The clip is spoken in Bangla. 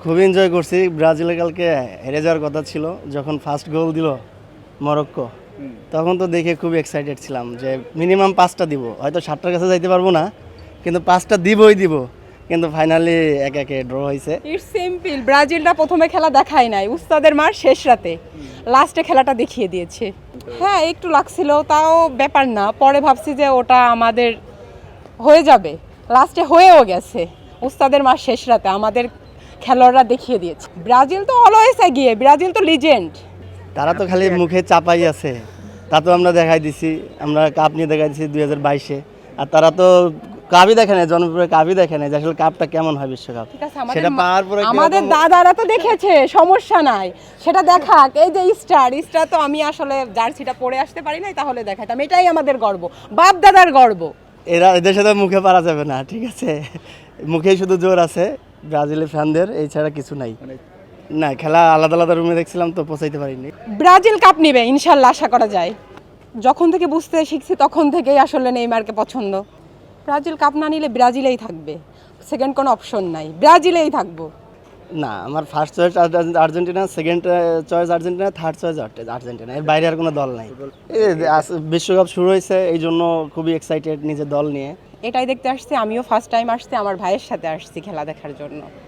খুব এনজয় করছি। ব্রাজিলে কালকে হেরে যাওয়ার কথা ছিল, যখন ফার্স্ট গোল দিল মরক্কো, তখন তো দেখে খুব এক্সাইটেড ছিলাম যে মিনিমাম 5টা দিব, হয়তো 7টার কাছে যাইতে পারবো না, কিন্তু 5টা দিবই দিব। কিন্তু ফাইনালি 1-1 ড্র হয়েছে। ইটস সিম্পল, ব্রাজিলটা প্রথমে খেলা দেখায় নাই, উস্তাদের মার শেষ রাতে লাস্টে খেলাটা দেখিয়ে দিয়েছে। হ্যাঁ একটু লাগছিল, তাও ব্যাপার না, পরে ভাবছি যে ওটা আমাদের হয়ে যাবে, লাস্টে হয়েও গেছে। উস্তাদের মার শেষ রাতে আমাদের খেলোয়াড়রা দেখিয়ে দিয়েছে। ব্রাজিল তো অলওয়েজ এগিয়ে, ব্রাজিল তো লিজেন্ড। তারা তো খালি মুখে চাপাই আছে, তা তো আমরা দেখাই দিছি, আমরা কাপ নিয়ে দেখাই দিছি 2022-এ। আর তারা তো কাপই দেখে নেয়, জনপ্রিয় কাপই দেখে নেয় যে আসলে কাপটা কেমন হয় বিশ্বকাপ। ঠিক আছে, সেটা পাওয়ার পরে আমাদের দাদারা তো দেখেছে, সমস্যা নাই, সেটা দেখাক। এই যে স্টার তো আমি আসলে জার্সিটা পরে আসতে পারি নাই, তাহলে দেখাতাম, এটাই আমাদের গর্ব, বাপ দাদার গর্ব। এদের সাথে মুখে পারা যাবে না, ঠিক আছে? মুখেই শুধু জোর আছে ব্রাজিলের ফ্যানদের, এই ছাড়া কিছু নাই। না, খেলা আলাদা আলাদা রুমে দেখছিলাম তো পৌঁছাইতে পারিনি। ব্রাজিল কাপ নেবে ইনশাল্লাহ, আশা করা যায়। যখন থেকে বুঝতে শিখছি তখন থেকেই আসলে নেইমারকে পছন্দ। ব্রাজিল কাপ না নিলে ব্রাজিলেই থাকবে, সেকেন্ড কোনো অপশন নাই, ব্রাজিলেই থাকবো। না, আমার first choice Argentina, second choice Argentina, third choice Argentina, এর বাইরে আর কোনো দল নাই। বিশ্বকাপ শুরু হয়েছে, এই জন্য খুবই এক্সাইটেড নিজের দল নিয়ে। এটাই দেখতে আসছি, আমিও ফার্স্ট টাইম আসছি, আমার ভাইয়ের সাথে আসছি খেলা দেখার জন্য।